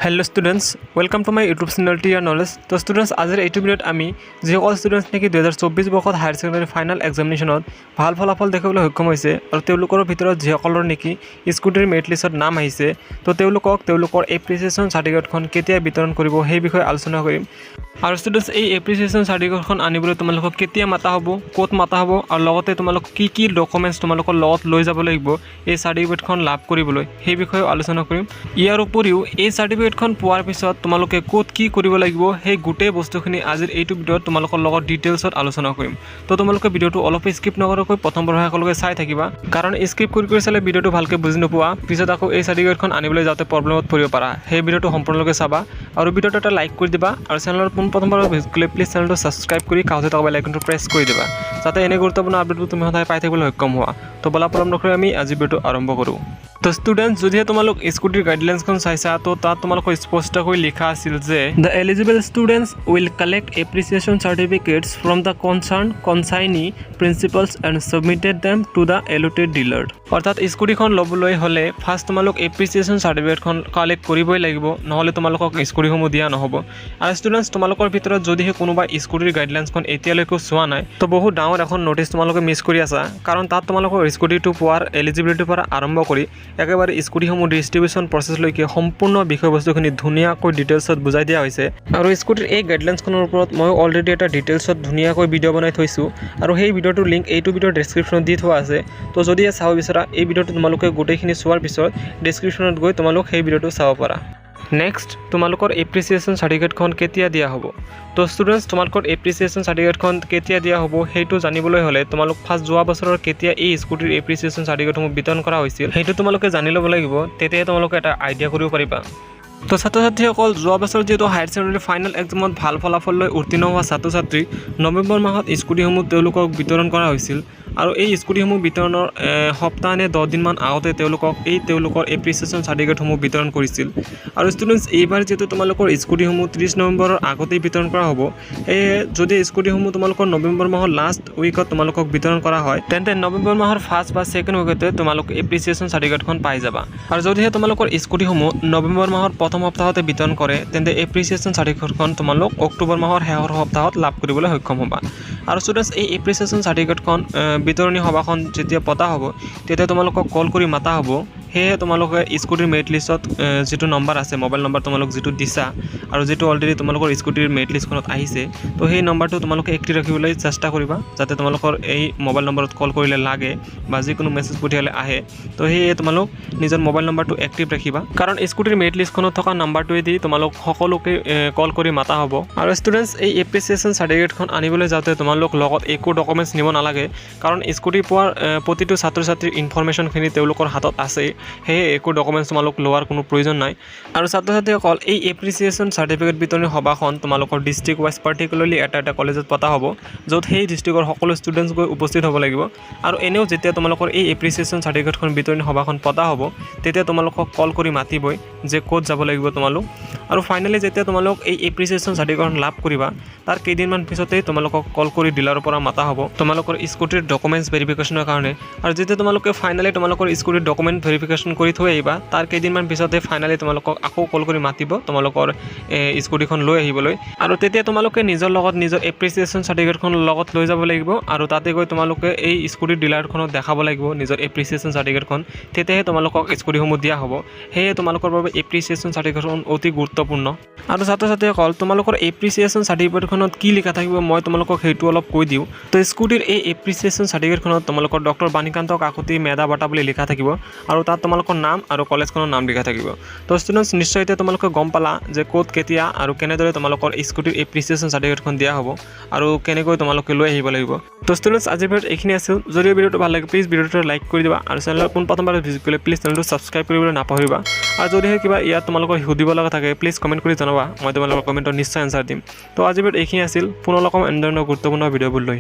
Hello students welcome to my YouTube channel T knowledge. तो students आज এই ভিডিওত আমি যিসকল স্টুডেন্টস নেকি 2024 বৰ্ষত হায়াৰ সেকেন্ডাৰী ফাইনাল এক্সামিনেশনত ভাল ফলাফল দেখাবলৈ সক্ষম হৈছে আৰু তেওঁলোকৰ ভিতৰত যিসকলৰ নেকি স্কুটিৰ মেৰিট লিষ্টত নাম আহিছে তো তেওঁলোকৰ এপ্ৰিচিয়েশ্যন সাৰ্টিফিকেটখন কেতিয়া বিতৰণ কৰিব সেই বিষয়ে আলোচনা কৰিম। আৰু স্টুডেন্টস এই এপ্ৰিচিয়েশ্যন সাৰ্টিফিকেটখন আনিবলৈ তোমালোকক কেতিয়া মাতা হ'ব, ক'ত মাতা হ'ব আৰু লগতে তোমালোক কি ডকুমেন্টস তোমালোকৰ লগত লৈ যাব লাগিব এই সাৰ্টিফিকেটখন লাভ কৰিবলৈ সেই বিষয়ে আলোচনা কৰিম। ইয়াৰ উপৰিও এই সাৰ্টিফিকেটখন পোৱাৰ পিছত তোমালোকে ক'ত কি কৰিব লাগিব সেই গোটেই বস্তুখিনি আজিৰ এইটো ভিডিঅ'ত তোমালোকৰ লগত ডিটেইলছত আলোচনা কৰিম। তো তোমালোকে ভিডিঅ'টো অলপ স্কিপ নকৰাকৈ প্ৰথম একেলগে চাই থাকিবা, কাৰণ স্কিপ কৰি চালে ভিডিঅ'টো ভালকৈ বুজি নোপোৱা, পিছত আকৌ এই সাৰ্টিফিকেটখন আনিবলৈ যাওঁতে প্ৰব্লেমত পৰিব পাৰা। সেই ভিডিঅ'টো সম্পূৰ্ণকৈ চাবা আৰু ভিডিঅ'টো এটা লাইক কৰি দিবা আৰু চেনেলৰ প্ৰথমবাৰ ভিজিট কৰিলে প্লিজ চেনেলটো ছাবস্ক্ৰাইব কৰি কাষতে থকা বেল আইকনটো প্ৰেছ কৰি দিবা, যাতে এনে গুৰুত্বপূৰ্ণ আপডেটবোৰ তুমি সদায় পাই থাকিবলৈ সক্ষম হোৱা। তো বলা পলম নকৰি আমি আজি ভিডিঅ'টো আৰম্ভ কৰোঁ। তো স্টুডেন্টস যদিহে তোমালোক স্কুটিৰ গাইডলাইন্সখন চাইছা তো তাত তোমালোকৰ স্পষ্টকৈ লিখা আছিল যে the eligible students will collect appreciation certificates from the concerned principals and submitted them to the allotted dealer. অৰ্থাৎ স্কুটিখন ল'বলৈ হ'লে ফাৰ্ষ্ট তোমালোক এপ্ৰিচিয়েশ্যন চাৰ্টিফিকেটখন কালেক্ট কৰিবই লাগিব, নহ'লে তোমালোকক স্কুটিসমূহ দিয়া নহ'ব। আৰু ষ্টুডেন্টস তোমালোকৰ ভিতৰত যদিহে কোনোবা স্কুটিৰ গাইডলাইন্সখন এতিয়ালৈকে চোৱা নাই তো বহুত ডাঙৰ এখন নোটিছ তোমালোকে মিছ কৰি আছা, কাৰণ তাত তোমালোকৰ স্কুটিটো পোৱাৰ এলিজিবিলিটিৰ পৰা আৰম্ভ কৰি একেবাৰে স্কুটিসমূহ ডিষ্ট্ৰিবিউশ্যন প্ৰচেছলৈকে সম্পূৰ্ণ বিষয়বস্তুখিনি ধুনীয়াকৈ ডিটেইলছত বুজাই দিয়া হৈছে। আৰু স্কুটিৰ এই গাইডলাইন্সখনৰ ওপৰত মই অলৰেডি এটা ডিটেইলছত ধুনীয়াকৈ ভিডিঅ' বনাই থৈছোঁ আৰু সেই ভিডিঅ'টোৰ লিংক এইটো ভিডিঅ'ৰ ডেছক্ৰিপশ্যনত দি থোৱা আছে। তো যদি চাব বিচৰা এই ভিডিঅ'টো তোমালোকে গোটেইখিনি চোৱাৰ পিছত ডেছক্ৰিপশ্যনত গৈ তোমালোক সেই ভিডিঅ'টো চাব পাৰা। নেক্সট তোমালোকৰ এপ্ৰিচিয়েশ্যন চাৰ্টিফিকেটখন কেতিয়া দিয়া হ'ব। তো ষ্টুডেন্টস তোমালোকৰ এপ্ৰিচিয়েশ্যন চাৰ্টিফিকেটখন কেতিয়া দিয়া হ'ব সেইটো জানিবলৈ হ'লে তোমালোক ফাৰ্ষ্ট যোৱা বছৰৰ কেতিয়া এই স্কুটিৰ এপ্ৰিচিয়েশ্যন চাৰ্টিফিকেটসমূহ বিতৰণ কৰা হৈছিল সেইটো তোমালোকে জানি ল'ব লাগিব, তেতিয়াহে তোমালোকে এটা আইডিয়া কৰিব পাৰিবা। তো ছাত্ৰ ছাত্ৰীসকল যোৱা বছৰ যিহেতু হায়াৰ ছেকেণ্ডাৰী ফাইনেল এক্সামত ভাল ফলাফল লৈ উত্তীৰ্ণ হোৱা ছাত্ৰ ছাত্ৰীক নৱেম্বৰ মাহত স্কুটিসমূহ তেওঁলোকক বিতৰণ কৰা হৈছিল আৰু এই স্কুটিসমূহ বিতৰণৰ সপ্তাহ নে 10 দিনমান আগতে তেওঁলোকৰ এপ্ৰিচিয়েশ্যন চাৰ্টিফিকেটসমূহ বিতৰণ কৰিছিল। আৰু ষ্টুডেন্টস এইবাৰ যিহেতু তোমালোকৰ স্কুটিসমূহ 30 নৱেম্বৰৰ আগতেই বিতৰণ কৰা হ'ব, সেয়ে যদি স্কুটিসমূহ তোমালোকৰ নৱেম্বৰ মাহৰ লাষ্ট উইকত তোমালোকক বিতৰণ কৰা হয় তেন্তে নৱেম্বৰ মাহৰ ফাৰ্ষ্ট বা ছেকেণ্ড উইকতে তোমালোক এপ্ৰিচিয়েশ্যন চাৰ্টিফিকেটখন পাই যাবা। আৰু যদিহে তোমালোকৰ স্কুটিসমূহ নৱেম্বৰ মাহৰ প্ৰথম সপ্তাহতে বিতৰণ কৰে তেন্তে এপ্ৰিচিয়েশ্যন চাৰ্টিফিকেটখন তোমালোক অক্টোবৰ মাহৰ শেষৰ সপ্তাহত লাভ কৰিবলৈ সক্ষম হ'বা। আৰু ষ্টুডেন্টস এই এপ্ৰিচিয়েশ্যন চাৰ্টিফিকেটখন বিতৰণী সভাখন যেতিয়া পতা হ'ব তেতিয়া তোমালোকক কল কৰি মাতা হ'ব। সেয়ে তোমালোকে স্কুটিৰ মেৰিট লিষ্টত যিটো নম্বৰ আছে, মোবাইল নম্বৰ তোমালোক যিটো দিছা আৰু যিটো অলৰেডি তোমালোকৰ স্কুটিৰ মেৰিট লিষ্টখনত আহিছে, তো সেই নম্বৰটো তোমালোকে এক্টিভ ৰাখিবলৈ চেষ্টা কৰিবা, যাতে তোমালোকৰ এই মোবাইল নম্বৰত কল কৰিলে লাগে বা যিকোনো মেছেজ পঠিয়ালে আহে। তো সেয়ে তোমালোক নিজৰ মোবাইল নম্বৰটো এক্টিভ ৰাখিবা, কাৰণ স্কুটিৰ মেৰিট লিষ্টখনত থকা নম্বৰটোৱেদি তোমালোক সকলোকে কল কৰি মাতা হ'ব। আৰু ষ্টুডেন্টস এই এপ্ৰিচিয়েশ্যন চাৰ্টিফিকেটখন আনিবলৈ যাওঁতে তোমালোক লগত একো ডকুমেণ্টছ নিব নালাগে, কাৰণ স্কুটি পোৱাৰ প্ৰতিটো ছাত্ৰ ছাত্ৰীৰ ইনফৰমেশ্যনখিনি তেওঁলোকৰ হাতত আছে, সেয়ে একো ডকুমেণ্টছ তোমালোক লোৱাৰ কোনো প্ৰয়োজন নাই। আৰু ছাত্ৰ ছাত্ৰীসকল এই এপ্ৰিচিয়েশ্যন চাৰ্টিফিকেট বিতৰণী সভাখন তোমালোকৰ ডিষ্ট্ৰিক্ট ৱাইজ পাৰ্টিকুলাৰলি এটা কলেজত পতা হ'ব, য'ত সেই ডিষ্ট্ৰিক্টৰ সকলো ষ্টুডেণ্টছ গৈ উপস্থিত হ'ব লাগিব। আৰু এনেও যেতিয়া তোমালোকৰ এই এপ্ৰিচিয়েশ্যন চাৰ্টিফিকেটখন বিতৰণী সভাখন পতা হ'ব তেতিয়া তোমালোকক কল কৰি মাতিবই যে ক'ত যাব লাগিব তোমালোক। আৰু ফাইনেলি যেতিয়া তোমালোক এই এপ্ৰিচিয়েশ্যন চাৰ্টিফিকেটখন লাভ কৰিবা তাৰ কেইদিনমান পিছতেই তোমালোকক কল কৰি ডিলাৰৰ পৰা মাতা হ'ব তোমালোকৰ স্কুটিৰ ডকুমেণ্টছ ভেৰিফিকেশ্যনৰ কাৰণে। আৰু যেতিয়া তোমালোকে ফাইনেলি তোমালোকৰ স্কুটিৰ ডকুমেণ্ট ভেৰিফিকেশ্যন কৰি থৈ আহিবা তাৰ কেইদিনমান পিছতে ফাইনেলি তোমালোকক আকৌ কল কৰি মাতিব তোমালোকৰ স্কুটিখন লৈ আহিবলৈ। আৰু তেতিয়া তোমালোকে নিজৰ লগত নিজৰ এপ্ৰিচিয়েশ্যন চাৰ্টিফিকেটখন লগত লৈ যাব লাগিব আৰু তাতে গৈ তোমালোকে এই স্কুটিৰ ডিলাৰখনত দেখাব লাগিব নিজৰ এপ্ৰিচিয়েশ্যন চাৰ্টিফিকেটখন, তেতিয়াহে তোমালোকক স্কুটিসমূহ দিয়া হ'ব। সেয়ে তোমালোকৰ বাবে এপ্ৰিচিয়েশ্যন চাৰ্টিফিকেটখন অতি গুৰুত্বপূৰ্ণ। আৰু ছাত্ৰ ছাত্ৰীসকল তোমালোকৰ এপ্ৰিচিয়েশ্যন চাৰ্টিফিকেটখনত কি লিখা থাকিব মই তোমালোকক সেইটো অলপ কৈ দিওঁ। তো স্কুটিৰ এই এপ্ৰিচিয়েশ্যন চাৰ্টিফিকেটখনত তোমালোকৰ ডক্টৰ বাণীকান্ত কাকতি মেধা বঁটা বুলি লিখা থাকিব আৰু তাত তোমালোকৰ নাম আৰু কলেজখনৰ নাম লিখা থাকিব। তো ষ্টুডেণ্টছ নিশ্চয় এতিয়া তোমালোকে গম পালা যে ক'ত কেতিয়া আৰু কেনেদৰে তোমালোকৰ স্কুটিৰ এপ্ৰিচিয়েশ্যন চাৰ্টিফিকেটখন দিয়া হ'ব আৰু কেনেকৈ তোমালোকে লৈ আহিব লাগিব। তো ষ্টুডেণ্টছ আজিৰ ভিডিঅ'ত এইখিনি আছিল। যদি ভিডিঅ'টো ভাল লাগে প্লিজ ভিডিঅ'টো লাইক কৰি দিবা আৰু চেনেলত প্ৰথমবাৰ ভিজিট কৰিলে প্লিজ চেনেলটো ছাবস্ক্ৰাইব কৰিবলৈ নাপাহৰিবা। আৰু যদিহে কিবা ইয়াত তোমালোকৰ সুধিব লগা থাকে প্লিজ কমেণ্ট কৰি জনাবা, মই তোমালোকৰ কমেণ্টৰ নিশ্চয় এনচাৰ দিম। তো আজিৰ ভিডিঅ'ত এইখিনি আছিল, পুনৰ লগ পাম এনেধৰণৰ গুৰুত্বপূৰ্ণ ভিডিঅ'বোৰ লৈ।